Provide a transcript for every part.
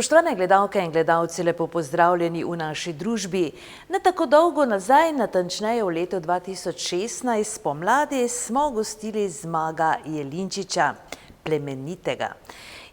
Spoštovane gledalke in gledalci, lepo pozdravljeni v naši družbi. Ne tako dolgo nazaj, natančneje v letu 2016, spomladi smo gostili Zmaga Jelinčiča, plemenitega.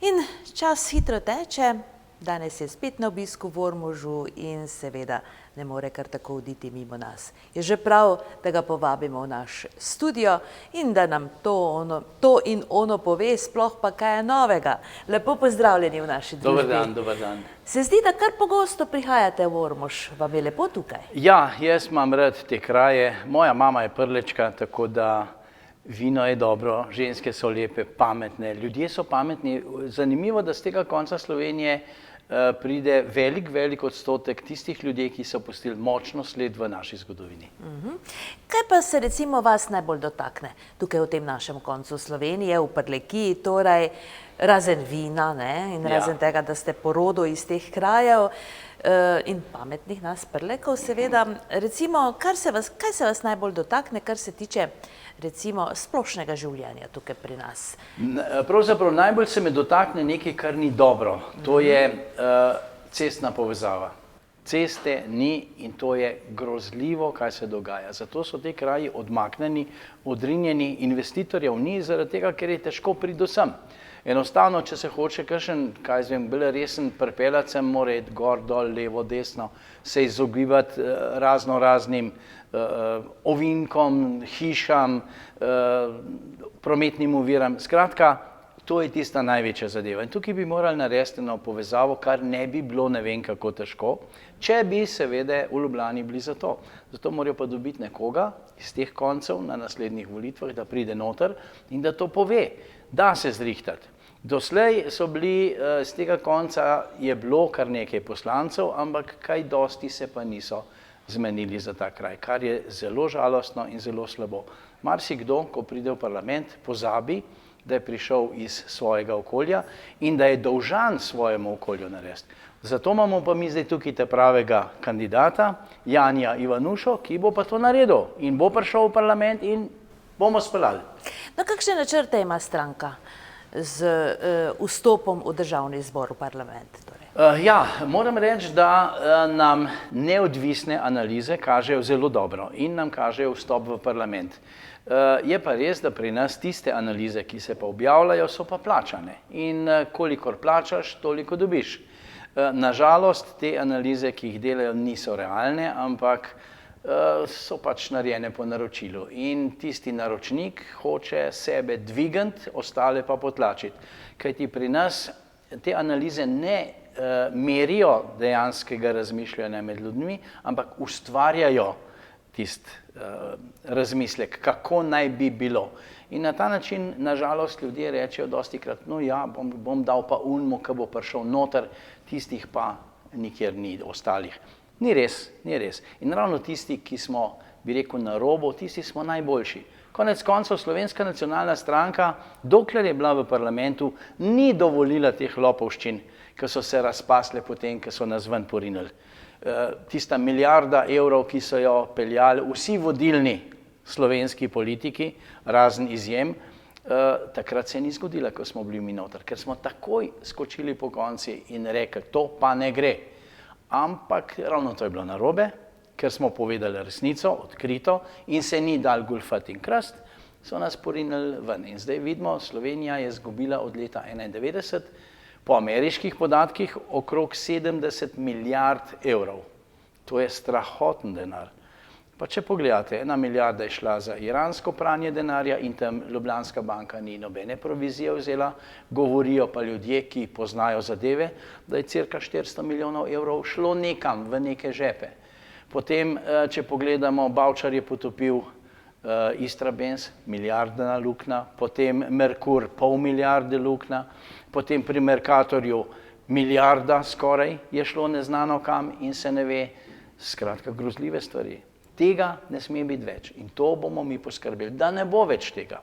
In čas hitro teče, danes je spet na obisku v Ormožu in seveda ne more kar tako oditi mimo nas. Je že prav, da ga povabimo v naš studio in da nam to in ono pove, sploh pa kaj je novega. Lepo pozdravljeni v naši družbi. Dober dan, dober dan. Se zdi, da kar pogosto prihajate v Ormož, vam je lepo tukaj? Ja, jaz imam rad te kraje. Moja mama je Prlečka, tako da vino je dobro, ženske so lepe, pametne, ljudje so pametni. Zanimivo, da z tega konca Slovenije pride velik odstotek tistih ljudi, ki so pustili močno sled v naši zgodovini. Kaj pa se recimo vas najbolj dotakne tukaj v tem našem koncu Slovenije, v Prlekiji, torej razen vina in razen tega, da ste po rodu iz teh krajev in pametnih nas Prlekov seveda. Recimo, kaj se vas najbolj dotakne, kar se tiče recimo splošnega življenja tukaj pri nas? Pravzaprav najbolj se me dotakne nekaj, kar ni dobro. To je cestna povezava. Ceste ni in to je grozljivo, kaj se dogaja. Zato so te kraji odmaknjeni, odrinjeni, investitorjev ni, zaradi tega, ker je težko priti do sem. Enostavno, če se hoče kakšen, bolj resen pripeljati sem, mora iti gor, dol, levo, desno, se izogibati raznim ovinkom, hišam, prometnim oviram. Skratka, to je tista največja zadeva. In tukaj bi morali narediti eno povezavo, kar ne bi bilo ne vem kako težko, če bi seveda v Ljubljani bili za to. Zato morajo pa dobiti nekoga iz teh koncev na naslednjih volitvah, da pride noter in da to pove, da se zrihtati. Doslej so bili, z tega konca je bilo kar nekaj poslancev, ampak kaj dosti se pa niso zmenili za ta kraj, kar je zelo žalostno in zelo slabo. Marsikdo, ko pride v parlament, pozabi, da je prišel iz svojega okolja in da je dolžan svojemu okolju narediti. Zato imamo pa mi zdaj tukaj te pravega kandidata, Janija Ivanušo, ki bo pa to naredil in bo prišel v parlament in bomo speljali. No, kakšne načrte ima stranka z vstopom v državni zbor, v parlament? Ja, moram reči, da nam neodvisne analize kažejo zelo dobro in nam kažejo vstop v parlament. Je pa res, da pri nas tiste analize, ki se pa objavljajo, so pa plačane in kolikor plačaš, toliko dobiš. Nažalost, te analize, ki jih delajo, niso realne, ampak so pač narejene po naročilu in tisti naročnik hoče sebe dvigati, ostale pa potlačiti. Kajti pri nas te analize ne merijo dejanskega razmišljanja med ljudmi, ampak ustvarjajo tisti razmislek, kako naj bi bilo. In na ta način, nažalost, ljudje rečejo dostikrat, no ja, bom dal pa unmu, ki bo prišel noter, tistih pa nikjer ni ostalih. Ni res, ni res. In ravno tisti, ki smo, bi rekel, na robu, tisti smo najboljši. Konec koncev Slovenska nacionalna stranka, dokler je bila v parlamentu, ni dovolila teh lopovščin, ki so se razpasle potem, ki so nas ven porinili. Tista milijarda evrov, ki so jo peljali vsi vodilni slovenski politiki, razen izjem, takrat se ni zgodila, ko smo bili mi noter, ker smo takoj skočili po konci in rekli, to pa ne gre. Ampak ravno to je bilo narobe, ker smo povedali resnico, odkrito in se ni dal goljufati in krasti, so nas porinili ven. In zdaj vidimo, Slovenija je izgubila od leta 1991 po ameriških podatkih okrog 70 milijard evrov. To je strahoten denar. Pa če pogledate, 1 milijarda je šla za iransko pranje denarja in tam Ljubljanska banka ni nobene provizije vzela, govorijo pa ljudje, ki poznajo zadeve, da je cirka 400 milijonov evrov šlo nekam v neke žepe. Potem, če pogledamo, Bavčar je potopil Istrabenz, milijardna luknja, potem Merkur, pol milijarde luknja, potem pri Mercatorju milijarda skoraj je šlo neznano kam in se ne ve, skratka grozljive stvari. Tega ne sme biti več in to bomo mi poskrbeli, da ne bo več tega.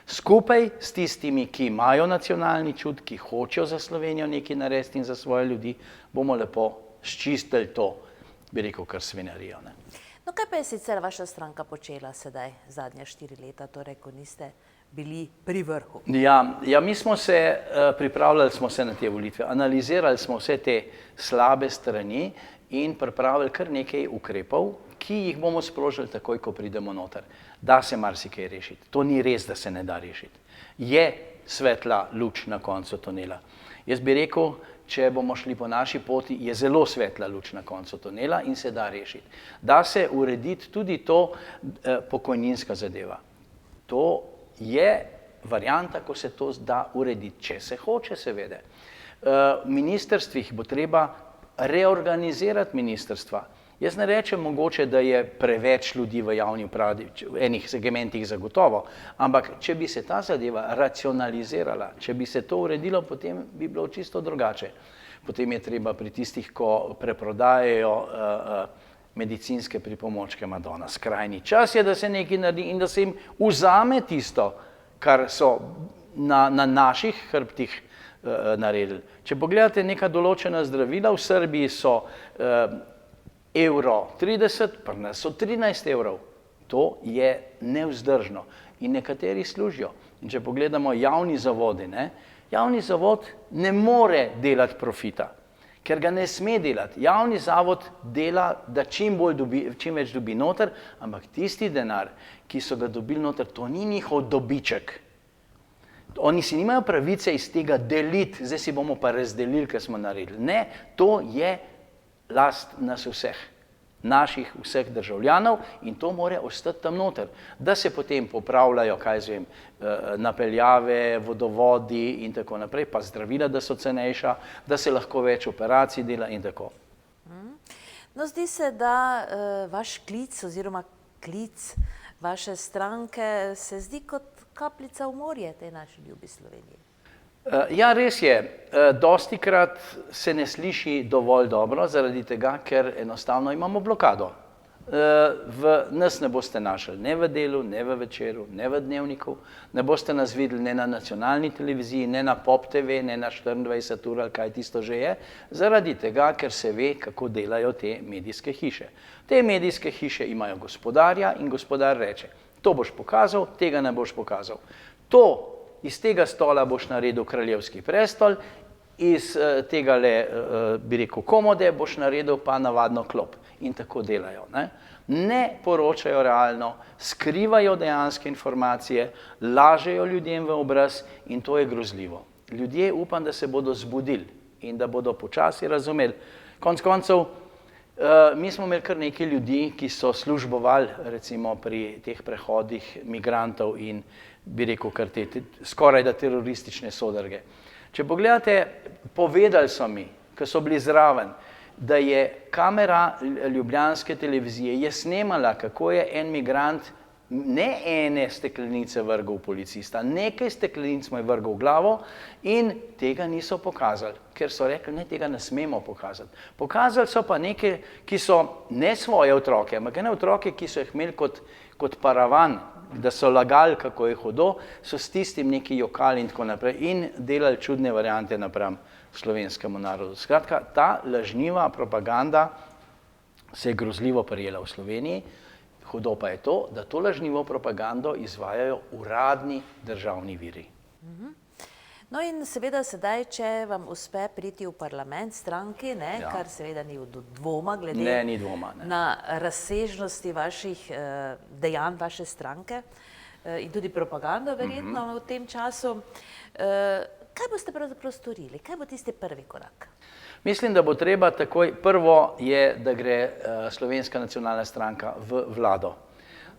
Skupaj s tistimi, ki imajo nacionalni čut, ki hočejo za Slovenijo nekaj narediti in za svoje ljudi, bomo lepo sčistili to, bi rekel, kar svinjarijo. No, kaj pa je sicer vaša stranka počela sedaj, zadnja 4 leta, torej, ko niste bili pri vrhu. Ja, mi smo se, pripravljali smo se na te volitve, analizirali smo vse te slabe strani in pripravili kar nekaj ukrepov, ki jih bomo sprožili takoj, ko pridemo noter. Da se marsikaj rešiti. To ni res, da se ne da rešiti. Je svetla luč na koncu tunela. Jaz bi rekel, če bomo šli po naši poti, je zelo svetla luč na koncu tunela in se da rešiti. Da se urediti tudi to pokojninska zadeva. To je varianta, ko se to da urediti, če se hoče, seveda. V ministrstvih bo treba reorganizirati ministrstva. Jaz ne rečem mogoče, da je preveč ljudi v javni upravi, v enih segmentih zagotovo, ampak če bi se ta zadeva racionalizirala, če bi se to uredilo, potem bi bilo čisto drugače. Potem je treba pri tistih, ko preprodajajo medicinske pripomočke, Madonna, skrajni čas je, da se nekaj naredi in da se jim vzame tisto, kar so na naših hrbtih naredili. Če pogledate neka določena zdravila, v Srbiji so €30, pri nas so 13 evrov. To je nevzdržno in nekateri služijo. In če pogledamo javni zavodi, javni zavod ne more delati profita, ker ga ne sme delati. Javni zavod dela, da čim več dobi noter, ampak tisti denar, ki so ga dobili noter, to ni njihov dobiček. Oni si nimajo pravice iz tega deliti, zdaj si bomo pa razdelili, kar smo naredili. Ne, to je last nas vseh, naših vseh državljanov in to mora ostati tam noter. Da se potem popravljajo, napeljave, vodovodi in tako naprej, pa zdravila, da so cenejša, da se lahko več operacij dela in tako. No, zdi se, da vaš klic oziroma klic vaše stranke se zdi kot kapljica v morje tej naši ljubi Sloveniji. Ja, res je. Dostikrat se ne sliši dovolj dobro, zaradi tega, ker enostavno imamo blokado. Nas ne boste našli ne v Delu, ne v Večeru, ne v Dnevniku, ne boste nas videli ne na nacionalni televiziji, ne na Pop TV, ne na 24 ur ali kaj tisto že je, zaradi tega, ker se ve, kako delajo te medijske hiše. Te medijske hiše imajo gospodarja in gospodar reče, to boš pokazal, tega ne boš pokazal. Iz tega stola boš naredil kraljevski prestol, iz tega bi rekel, komode boš naredil pa navadno klop. In tako delajo. Ne poročajo realno, skrivajo dejanske informacije, lažejo ljudem v obraz in to je grozljivo. Ljudje upam, da se bodo zbudili in da bodo počasi razumeli. Konec koncev, mi smo imeli kar nekaj ljudi, ki so službovali recimo pri teh prehodih migrantov in bi rekel, kar te skoraj da teroristične sodrge. Če pogledate, povedali so mi, ko so bili zraven, da je kamera ljubljanske televizije je snemala, kako je en migrant ne ene steklenice vrgel policista, nekaj steklenic mu je vrgel v glavo in tega niso pokazali, ker so rekli, ne, tega ne smemo pokazati. Pokazali so pa nekaj, ki so ne svoje otroke, ampak ene otroke, ki so jih imeli kot paravan, da so lagali, kako je hudo, so s tistim nekaj jokali in tako naprej in delali čudne variante napram slovenskemu narodu. Skratka, ta lažniva propaganda se je grozljivo prijela v Sloveniji. Hudo pa je to, da to lažnivo propagando izvajajo uradni državni viri. No in seveda sedaj, če vam uspe priti v parlament stranki, kar seveda ni dvoma glede na razsežnosti vaših dejanj vaše stranke in tudi propagando verjetno v tem času, kaj boste pravzaprav storili? Kaj bo tisti prvi korak? Mislim, da bo treba takoj, prvo je, da gre Slovenska nacionalna stranka v vlado.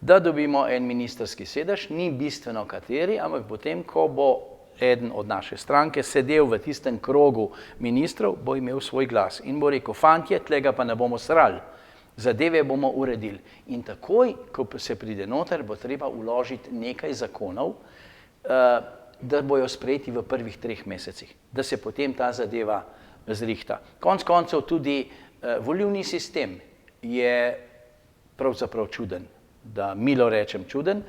Da dobimo en ministrski sedež, ni bistveno kateri, ampak potem, ko bo eden od naše stranke sedel v tistem krogu ministrov, bo imel svoj glas in bo rekel, fantje, tlega pa ne bomo srali, zadeve bomo uredili. In takoj, ko se pride noter, bo treba vložiti nekaj zakonov, da bojo sprejeti v prvih 3 mesecih, da se potem ta zadeva zrihta. Konec koncev tudi volilni sistem je pravzaprav čuden, da milo rečem čuden.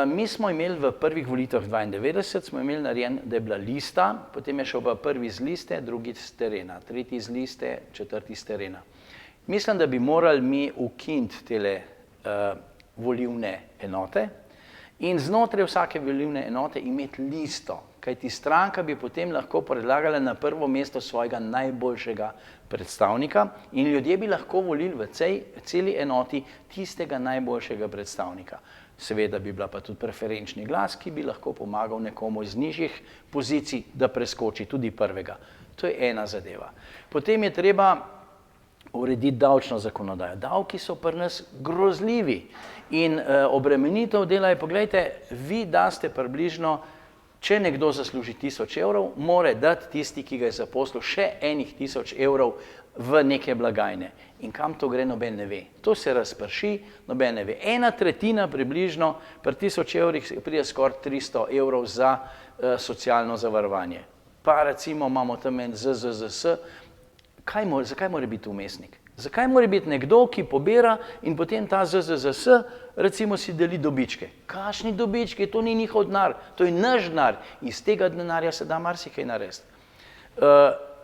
Mi smo imeli v prvih volitvah 92, smo imeli narejen, da je bila lista, potem je šel pa prvi z liste, drugi z terena, tretji z liste, četrti z terena. Mislim, da bi morali mi ukiniti tele volilne enote in znotraj vsake volilne enote imeti listo, kajti stranka bi potem lahko predlagala na prvo mesto svojega najboljšega predstavnika in ljudje bi lahko volili v celi enoti tistega najboljšega predstavnika. Seveda bi bila pa tudi preferenčni glas, ki bi lahko pomagal nekomu iz nižjih pozicij, da preskoči tudi prvega. To je ena zadeva. Potem je treba urediti davčno zakonodajo. Davki so pri nas grozljivi in obremenitev dela je, poglejte, vi daste približno, če nekdo zasluži 1000 evrov, mora dati tisti, ki ga je zaposlil, še enih 1000 evrov v neke blagajne. In kam to gre, noben ne ve. To se razprši, noben ne ve. 1/3 približno, pri 1000 evrih pride skoraj 300 evrov za socialno zavarovanje. Pa recimo imamo tam en ZZZS, zakaj mora biti vmesnik? Zakaj mora biti nekdo, ki pobira in potem ta ZZZS recimo si deli dobičke? Kakšni dobički? To ni njihov denar, to je naš denar. Iz tega denarja se da marsikaj narediti.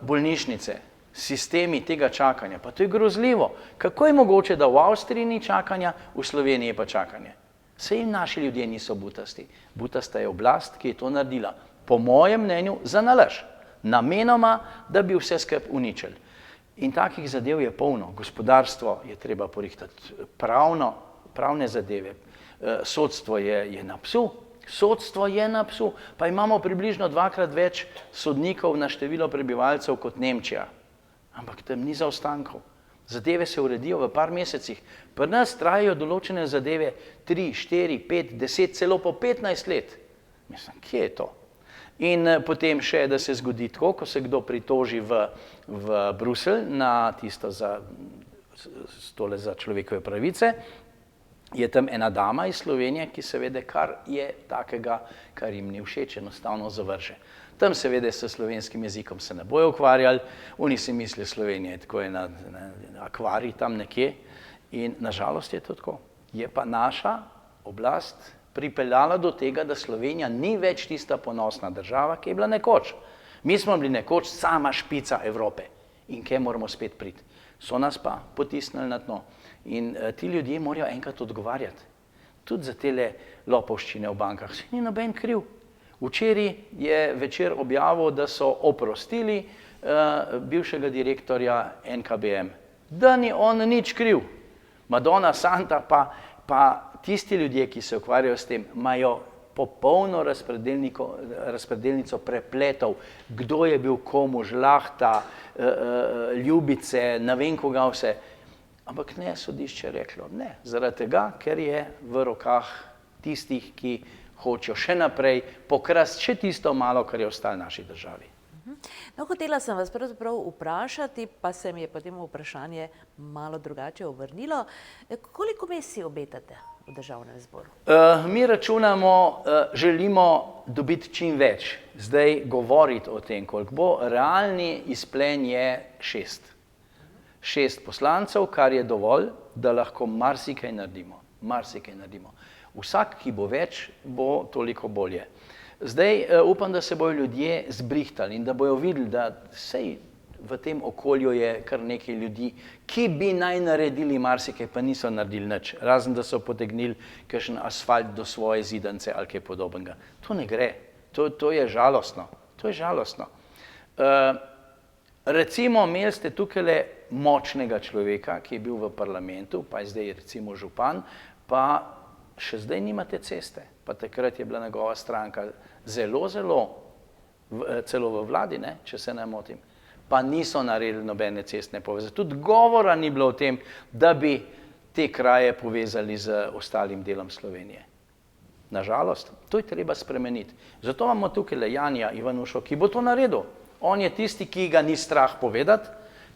Bolnišnice, sistemi tega čakanja, pa to je grozljivo. Kako je mogoče, da v Avstriji ni čakanja, v Sloveniji je pa čakanje? Saj naši ljudje niso butasti. Butasta je oblast, ki je to naredila. Po mojem mnenju zanalaž. Namenoma, da bi vse skupaj uničili. In takih zadev je polno. Gospodarstvo je treba porihtati, pravne zadeve. Sodstvo je na psu. Sodstvo je na psu. Pa imamo približno 2-krat več sodnikov na število prebivalcev kot Nemčija. Ampak tam ni zaostankov. Zadeve se uredijo v par mesecih. Pri nas trajajo določene zadeve 3, 4, 5, 10, celo po 15 let. Mislim, kje je to? In potem še, da se zgodi tako, ko se kdo pritoži v Bruselj na tisto za človekove pravice, je tam ena dama iz Slovenije, ki seveda kar je takega, kar jim ni všeč, enostavno zavrže. Tam seveda s slovenskim jezikom se ne bojo ukvarjali, oni si mislijo, Slovenija je tako ena akvarij tam nekje in nažalost je to tako. Je pa naša oblast pripeljala do tega, da Slovenija ni več tista ponosna država, ki je bila nekoč. Mi smo bili nekoč sama špica Evrope in kje moramo spet priti. So nas pa potisnili na dno. In ti ljudje morajo enkrat odgovarjati. Tudi za tele lopovščine v bankah. Se ni noben kriv. Včeraj je Večer objavil, da so oprostili bivšega direktorja NKBM. Da ni on nič kriv. Madonna Santa pa tisti ljudje, ki se ukvarjajo s tem, imajo popolno razpredelnico prepletov, kdo je bil komu, žlahta, ljubice, ne vem koga vse. Ampak ne, sodišče je reklo ne, zaradi tega, ker je v rokah tistih, ki hočejo še naprej pokrasti še tisto malo, kar je ostalo naši državi. No, hotela sem vas pravzaprav vprašati, pa se mi je potem vprašanje malo drugače obrnilo. Koliko mest si obetate v državnem zboru? Mi računamo, želimo dobiti čim več. Zdaj govoriti o tem, koliko bo, realni izplen je 6. 6 poslancev, kar je dovolj, da lahko marsikaj naredimo. Marsikaj naredimo. Vsak, ki bo več, bo toliko bolje. Zdaj upam, da se bojo ljudje zbrihtali in da bojo videli, da sej v tem okolju je kar nekaj ljudi, ki bi naj naredili marsikaj, pa niso naredili nič, razen da so potegnili kakšen asfalt do svoje zidance ali kaj podobnega. To ne gre, to je žalostno, to je žalostno. Recimo, imeli ste tukajle močnega človeka, ki je bil v parlamentu, pa je zdaj recimo župan, pa še zdaj nimate ceste, pa takrat je bila njegova stranka zelo, celo v vladi, ne, če se ne motim, pa niso naredili nobene cestne povezave. Tudi govora ni bilo o tem, da bi te kraje povezali z ostalim delom Slovenije. Nažalost, to je treba spremeniti. Zato imamo tukaj Janija Ivanušo, ki bo to naredil. On je tisti, ki ga ni strah povedati,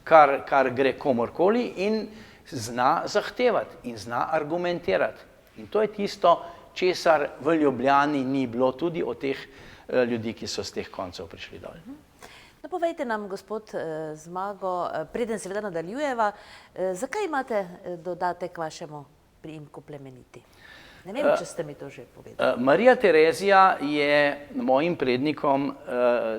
kar gre komorkoli in zna zahtevati in zna argumentirati. In to je tisto, česar v Ljubljani ni bilo, tudi od teh ljudi, ki so z teh koncev prišli dol. No, povejte nam, gospod Zmago, preden seveda nadaljujeva, zakaj imate dodatek vašemu priimku Plemeniti? Ne vem, če ste mi to že povedali. Marija Terezija je mojim prednikom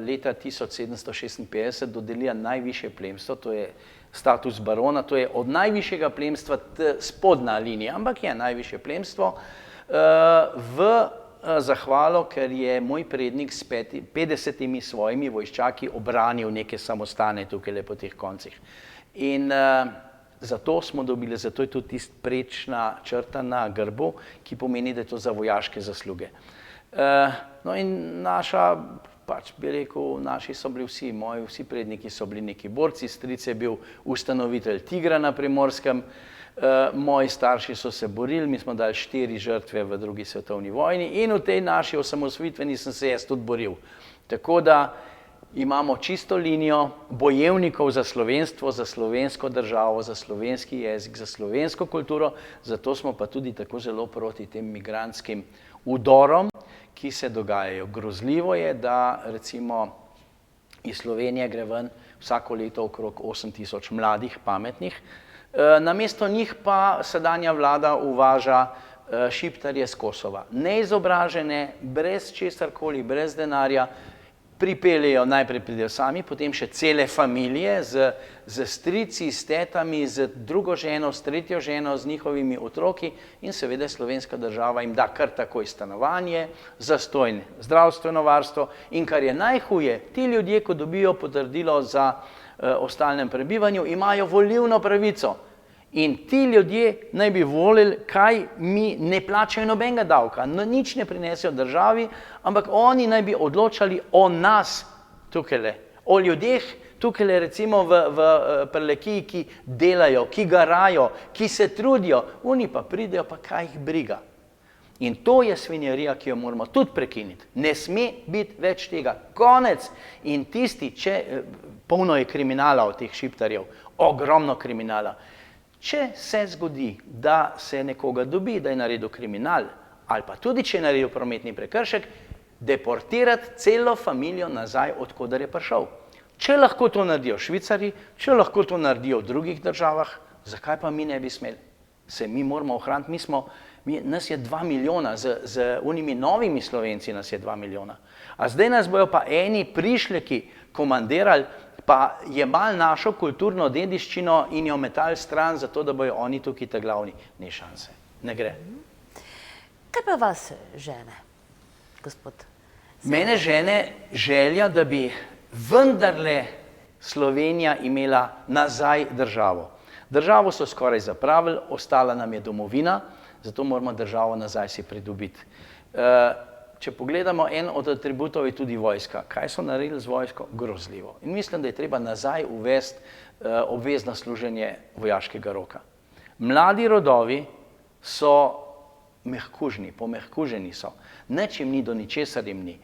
leta 1756 dodelila najvišje plemstvo, to je status barona, to je od najvišjega plemstva spodnja linija, ampak je najvišje plemstvo. v zahvalo, ker je moj prednik s 50 svojimi vojščaki obranil neke samostane tukaj po teh koncih. In zato smo dobili, zato je tudi tista prečna črta na grbu, ki pomeni, da je to za vojaške zasluge. No in naša, pač bi rekel, naši so bili vsi, moji vsi predniki so bili neki borci, stric je bil ustanovitelj Tigra na Primorskem, moji starši so se borili, mi smo dali 4 žrtve v drugi svetovni vojni in v tej naši osamosvojitveni sem se jaz tudi boril. Tako da imamo čisto linijo bojevnikov za slovenstvo, za slovensko državo, za slovenski jezik, za slovensko kulturo, zato smo pa tudi tako zelo proti tem migrantskim vdorom, ki se dogajajo. Grozljivo je, da recimo iz Slovenije gre ven vsako leto okrog 8000 mladih, pametnih, namesto njih pa sedanja vlada uvaža šiptarje z Kosova. Neizobražene, brez česarkoli, brez denarja, pripeljejo, najprej pridejo sami, potem še cele familije z strici, s tetami, z drugo ženo, s tretjo ženo, z njihovimi otroki in seveda slovenska država jim da kar takoj stanovanje, zastonj zdravstveno varstvo in kar je najhuje, ti ljudje, ko dobijo potrdilo za ostalnem prebivanju, imajo volilno pravico. In ti ljudje naj bi volili, kaj mi ne plačajo nobenega davka, nič ne prinesejo državi, ampak oni naj bi odločali o nas tukajle, o ljudeh tukajle recimo v Prlekiji, ki delajo, ki garajo, ki se trudijo, oni pa pridejo, pa kaj jih briga. In to je svinjarija, ki jo moramo tudi prekiniti. Ne sme biti več tega. Konec. In tisti, polno je kriminala od teh šiptarjev, ogromno kriminala. Če se zgodi, da se nekoga dobi, da je naredil kriminal, ali pa tudi, če je naredil prometni prekršek, deportirati celo familijo nazaj, od koder je prišel. Če lahko to naredijo Švicarji, če lahko to naredijo v drugih državah, zakaj pa mi ne bi smeli? Se mi moramo ohraniti, nas je 2 milijona, z unimi novimi Slovenci nas je 2 milijona. A zdaj nas bojo pa eni prišleki komandirali, pa jemali našo kulturno dediščino in jo metali stran, zato da bojo oni tukaj ta glavni. Ni šanse, ne gre. Kaj pa vas žene, gospod? Mene žene želja, da bi vendarle Slovenija imela nazaj državo. Državo so skoraj zapravili, ostala nam je domovina, zato moramo državo nazaj si pridobiti. Če pogledamo, en od atributov je tudi vojska. Kaj so naredili z vojsko? Grozljivo. In mislim, da je treba nazaj uvesti obvezno služenje vojaškega roka. Mladi rodovi so mehkužni, pomehkuženi so. Nič jim ni, do ničesar jim ni.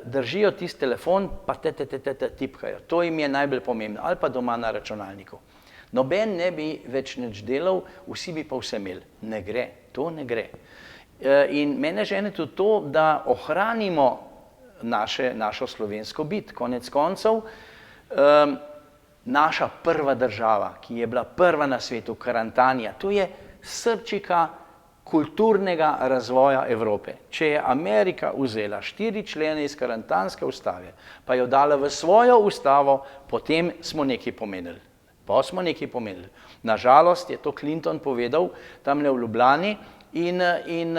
Držijo tisti telefon, pa tipkajo. To jim je najbolj pomembno. Ali pa doma na računalniku. Noben ne bi več nič delal, vsi bi pa vse imeli. Ne gre, to ne gre. In mene žene tudi to, da ohranimo našo slovensko bit. Konec koncev, naša prva država, ki je bila prva na svetu, Karantanija, to je srčika kulturnega razvoja Evrope. Če je Amerika vzela 4 člene iz karantanske ustave, pa jo dala v svojo ustavo, potem smo nekaj pomenili. Pa smo nekaj pomenili. Nažalost je to Clinton povedal tamle v Ljubljani in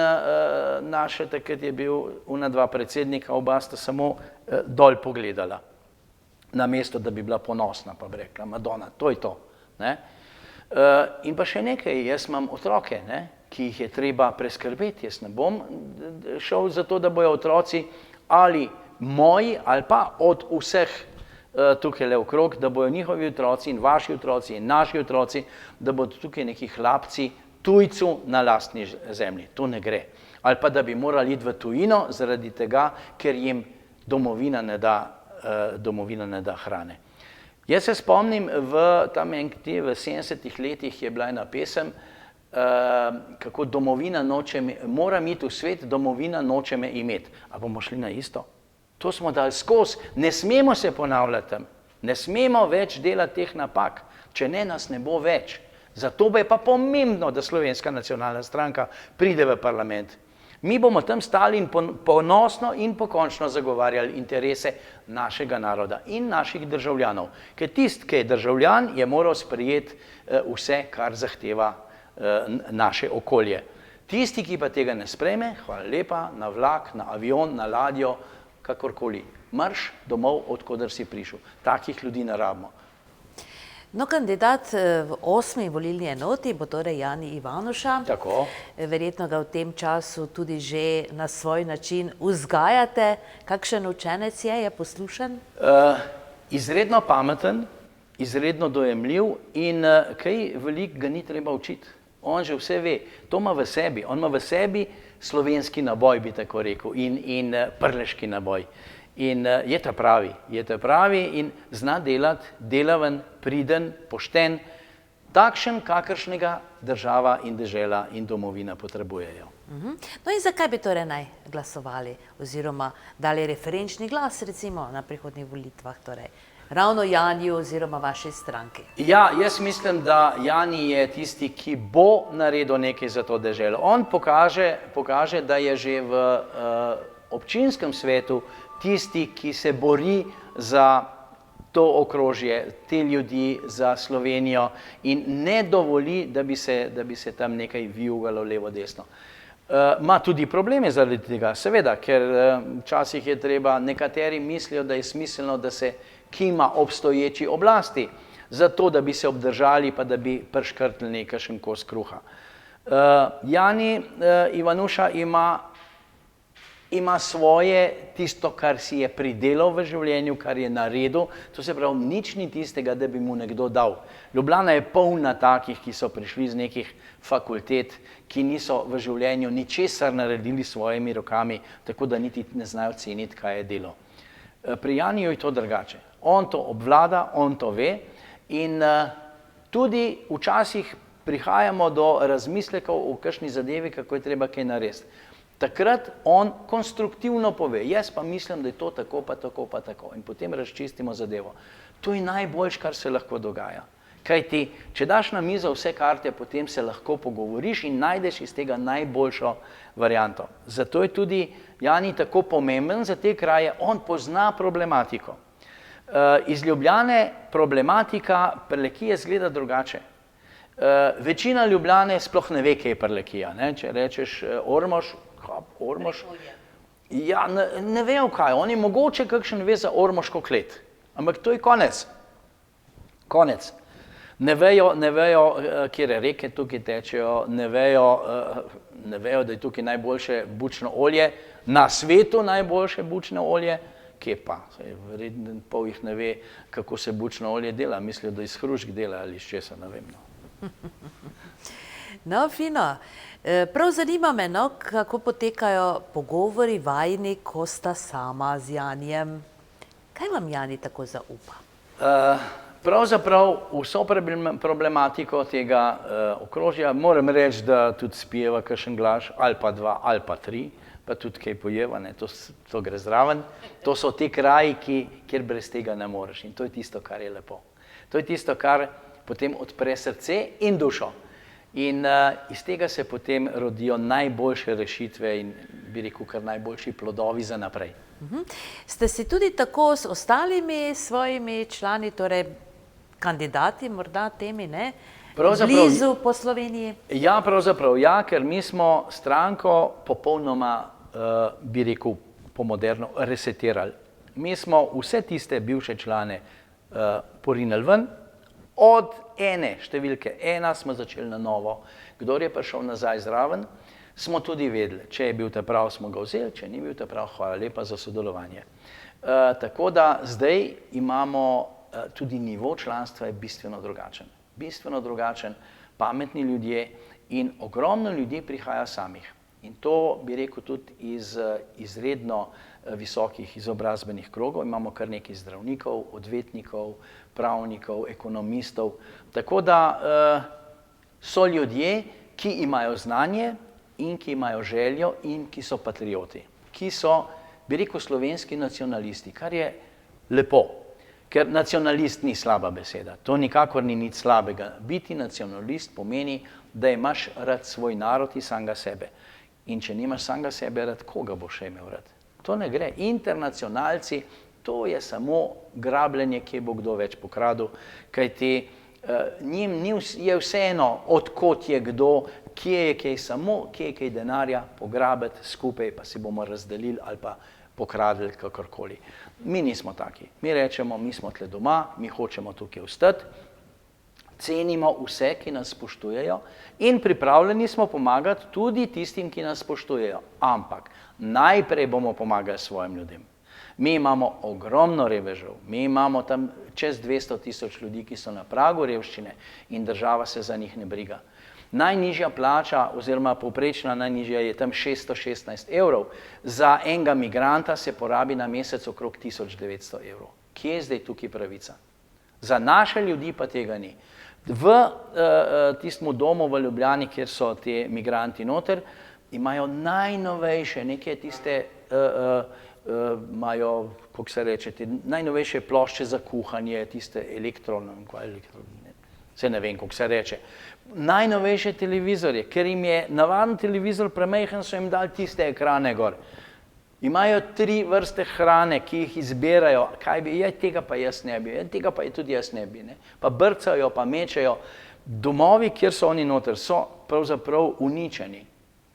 naše takrat je bil ona 2 predsednika, oba sta samo dol pogledala. Namesto, da bi bila ponosna, pa bi rekla, Madonna, to je to. In pa še nekaj, jaz imam otroke, ki jih je treba preskrbeti. Jaz ne bom šel za to, da bojo otroci ali moji, ali pa od vseh tukaj le okrog, da bojo njihovi otroci in vaši otroci in naši otroci, da bodo tukaj neki hlapci tujcu na lastni zemlji. To ne gre. Ali pa da bi morali iti v tujino zaradi tega, ker jim domovina ne da hrane. Jaz se spomnim, v 70 letih je bila ena pesem, kako domovina moram iti v svet, domovina noče me imeti. A bomo šli na isto? To smo dali skozi, ne smemo se ponavljati tam, ne smemo več delati teh napak, če ne nas ne bo več. Zato je pa pomembno, da Slovenska nacionalna stranka pride v parlament. Mi bomo tam stali in ponosno in pokončno zagovarjali interese našega naroda in naših državljanov. Ker tisti, ki je državljan, je moral sprejeti vse, kar zahteva naše okolje. Tisti, ki pa tega ne sprejme, hvala lepa, na vlak, na avion, na ladjo, kakorkoli. Marš domov, odkudar si prišel. Takih ljudi ne rabimo. No, kandidat v 8. volilni enoti bo torej Jani Ivanuša. Tako. Verjetno ga v tem času tudi že na svoj način vzgajate. Kakšen učenec je poslušen? Izredno pameten, izredno dojemljiv in kaj veliko ga ni treba učiti. On že vse ve, to ima v sebi, on ima v sebi slovenski naboj, bi tako rekel, in prleški naboj. In je ta pravi in zna delati, delaven, priden, pošten, takšen, kakršnega država in dežela in domovina potrebujejo. No in zakaj bi torej naj glasovali oziroma dali referenčni glas recimo na prihodnjih volitvah, torej ravno Janiju oziroma vaši stranki? Ja, jaz mislim, da Jani je tisti, ki bo naredil nekaj za to deželo. On pokaže, da je že v občinskem svetu tisti, ki se bori za to okrožje, te ljudi, za Slovenijo in ne dovoli, da bi se tam nekaj vijugalo levo-desno. Ma tudi probleme zaradi tega, seveda, ker včasih je treba, nekateri mislijo, da je smiselno, da se kima obstoječi oblasti, zato da bi se obdržali, pa da bi prškrtli nekakšen kos kruha. Jani Ivanuša ima svoje, tisto, kar si je pridelal v življenju, kar je naredil, to se pravi, nič ni tistega, da bi mu nekdo dal. Ljubljana je polna takih, ki so prišli z nekih fakultet, ki niso v življenju ničesar naredili s svojimi rokami, tako da niti ne znajo ceniti, kaj je delo. Pri Janiju je to drugače. On to obvlada, on to ve in tudi včasih prihajamo do razmislekov o kakšni zadevi, kako je treba kaj narediti. Takrat on konstruktivno pove, jaz pa mislim, da je to tako, pa tako, pa tako. In potem razčistimo zadevo. To je najboljš, kar se lahko dogaja. Kajti, če daš na mizo vse karte, potem se lahko pogovoriš in najdeš iz tega najboljšo varianto. Zato je tudi Jani tako pomemben za te kraje, on pozna problematiko. Iz Ljubljane problematika Prlekije izgleda drugače. Večina Ljubljane sploh ne ve, kaj je Prlekija. Če rečeš Ormož, ja, ne vejo kaj, oni mogoče kakšen ve za Ormoško klet, ampak to je konec. Konec. Ne vejo, kjer reke tukaj tečejo, ne vejo, da je tukaj najboljše bučno olje, na svetu najboljše bučno olje, kje pa, verjetno pol jih ne ve, kako se bučno olje dela, mislijo, da iz hrušk dela ali iz česa, ne vem. No, fino. Prav zanima me, kako potekajo pogovori vajini, ko sta sama z Janijem. Kaj vam Jani tako zaupa? Pravzaprav vso problematiko tega okrožja moram reči, da tudi spijeva kakšen glas, ali pa dva, ali pa tri, pa tudi kaj pojeva, to gre zraven. To so ti kraji, kjer brez tega ne moreš in to je tisto, kar je lepo. To je tisto, kar potem odpre srce in dušo. In iz tega se potem rodijo najboljše rešitve in bi rekel, kar najboljši plodovi za naprej. Ste si tudi tako s ostalimi svojimi člani, torej kandidati, morda temi, ne? Blizu po Sloveniji? Ja, pravzaprav ja, ker mi smo stranko popolnoma, bi rekel, po moderno resetirali. Mi smo vse tiste bivše člane porinili ven, od ene številke ena smo začeli na novo. Kdor je prišel nazaj zraven, smo tudi vedeli, če je bil ta prav, smo ga vzeli, če ni bil ta prav, hvala lepa za sodelovanje. Tako da zdaj imamo tudi nivo članstva je bistveno drugačen. Bistveno drugačen, pametni ljudje in ogromno ljudi prihaja samih. In to bi rekel tudi iz izredno visokih izobrazbenih krogov. Imamo kar nekaj zdravnikov, odvetnikov, pravnikov, ekonomistov. Tako da so ljudje, ki imajo znanje in ki imajo željo in ki so patrioti. Ki so, bi rekel, slovenski nacionalisti, kar je lepo. Ker nacionalist ni slaba beseda, to nikakor ni nič slabega. Biti nacionalist pomeni, da imaš rad svoj narod in samega sebe. In če nimaš samega sebe rad, koga boš imel rad? To ne gre. Internacionalci, to je samo grabljenje, kje bo kdo več pokradil, kajti njim je vseeno, odkot je kdo, kje je kaj samo, kje je kaj denarja, pograbiti skupaj, pa si bomo razdelili ali pa pokradili kakorkoli. Mi nismo taki. Mi rečemo, mi smo tle doma, mi hočemo tukaj ostati, cenimo vse, ki nas spoštujejo in pripravljeni smo pomagati tudi tistim, ki nas spoštujejo. Ampak najprej bomo pomagali svojim ljudem. Mi imamo ogromno revežev, mi imamo tam čez 200 000 ljudi, ki so na pragu revščine in država se za njih ne briga. Najnižja plača oziroma povprečna najnižja je tam 616 evrov. Za enega migranta se porabi na mesec okrog 1900 evrov. Kje je zdaj tukaj pravica? Za naše ljudi pa tega ni. V tistem domu v Ljubljani, kjer so ti migranti noter, imajo najnovejše, neke tiste, imajo, kako se reče, najnovejše plošče za kuhanje, tiste se ne vem, kako se reče, najnovejše televizorje, ker jim je navaden televizor premajhen, so jim dali tiste ekrane gor. Imajo 3 vrste hrane, ki jih izbirajo, kaj bi, tega pa jaz ne bi, tega pa tudi jaz ne bi, ne? Pa brcajo, pa mečejo. Domovi, kjer so oni noter, so pravzaprav uničeni.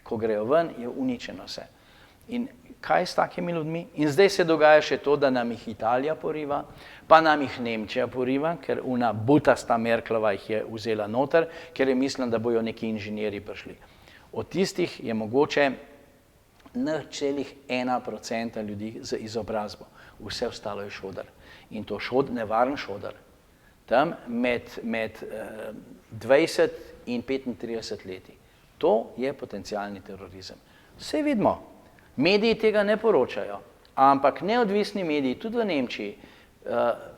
Ko grejo ven, je uničeno vse. In kaj s takimi ljudmi? In zdaj se dogaja še to, da nam jih Italija poriva, pa nam jih Nemčija poriva, ker una butasta Merklova jih je vzela noter, ker je mislim, da bojo neki inženirji prišli. Od tistih je mogoče 0,1% ljudi z izobrazbo. Vse ostalo je šodar. In to nevaren šodar. Tam med 20 in 35 leti. To je potencialni terorizem. Vse vidimo. Mediji tega ne poročajo, ampak neodvisni mediji, tudi v Nemčiji,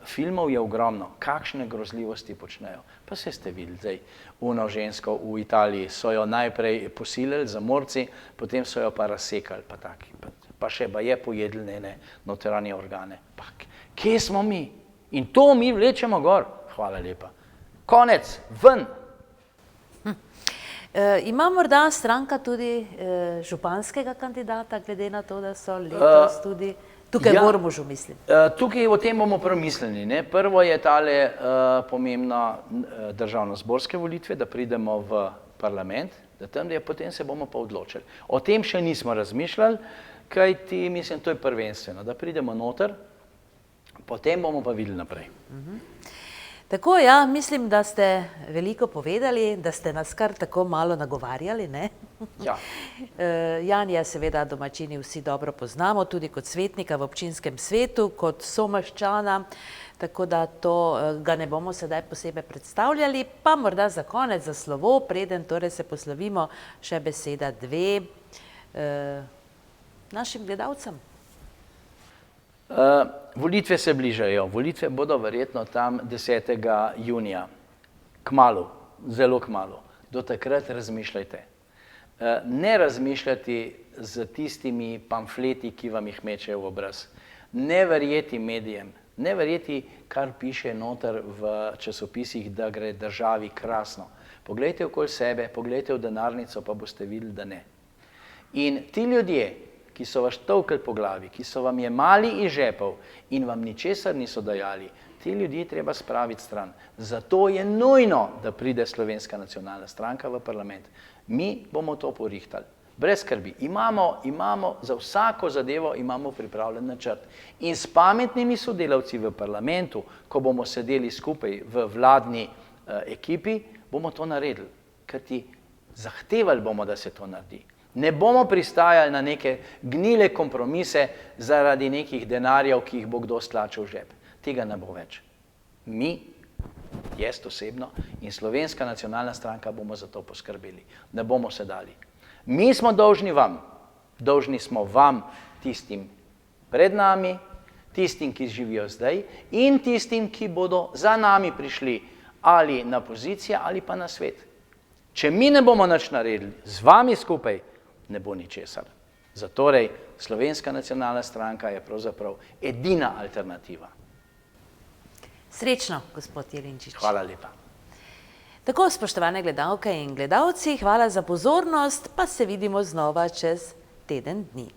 filmov je ogromno, kakšne grozljivosti počnejo. Pa se ste videli zdaj, uno žensko v Italiji so jo najprej posilili za morci, potem so jo pa razsekali, pa še je pojedli njene notranje organe. Pa kje smo mi? In to mi vlečemo gor. Hvala lepa. Konec, ven! Ima morda stranka tudi županskega kandidata, glede na to, da so letos tudi tukaj v Ormožu, mislim? Tukaj o tem bomo prav mislili. Ne? Prvo je tale pomembna državno-zborske volitve, da pridemo v parlament, da tam, da potem se bomo pa odločili. O tem še nismo razmišljali, kajti mislim, to je prvenstveno, da pridemo noter, potem bomo pa videli naprej. Tako, ja, mislim, da ste veliko povedali, da ste nas kar tako malo nagovarjali, ne? Ja. Janija seveda domačini vsi dobro poznamo, tudi kot svetnika v občinskem svetu, kot somaščana, tako da to ga ne bomo sedaj posebej predstavljali, pa morda za konec, za slovo, preden torej se poslovimo, še beseda 2 našim gledalcem. Volitve se bližajo. Volitve bodo verjetno tam 10. junija. Kmalu, zelo kmalu. Do takrat razmišljajte. Ne razmišljati z tistimi pamfleti, ki vam jih mečejo v obraz. Ne verjeti medijem. Ne verjeti, kar piše noter v časopisih, da gre državi krasno. Poglejte okoli sebe, poglejte v denarnico, pa boste videli, da ne. In ti ljudje, ki so vas tolkli po glavi, ki so vam jemali iz žepov in vam ničesar niso dajali, ti ljudje treba spraviti stran. Zato je nujno, da pride Slovenska nacionalna stranka v parlament. Mi bomo to porihtali. Brez skrbi. Imamo za vsako zadevo imamo pripravljen načrt. In s pametnimi sodelavci v parlamentu, ko bomo sedeli skupaj v vladni ekipi, bomo to naredili. Kajti zahtevali bomo, da se to naredi. Ne bomo pristajali na neke gnile kompromise zaradi nekih denarjev, ki jih bo kdo stlačil v žep. Tega ne bo več. Mi, jaz osebno in Slovenska nacionalna stranka bomo za to poskrbeli. Ne bomo se dali. Mi smo dolžni vam. Dolžni smo vam, tistim pred nami, tistim, ki živijo zdaj in tistim, ki bodo za nami prišli ali na pozicijo ali pa na svet. Če mi ne bomo nič naredili, z vami skupaj, ne bo ničesar. Zatorej, Slovenska nacionalna stranka je pravzaprav edina alternativa. Srečno, gospod Jelinčič. Hvala lepa. Tako, spoštovane gledalke in gledalci, hvala za pozornost, pa se vidimo znova čez teden dni.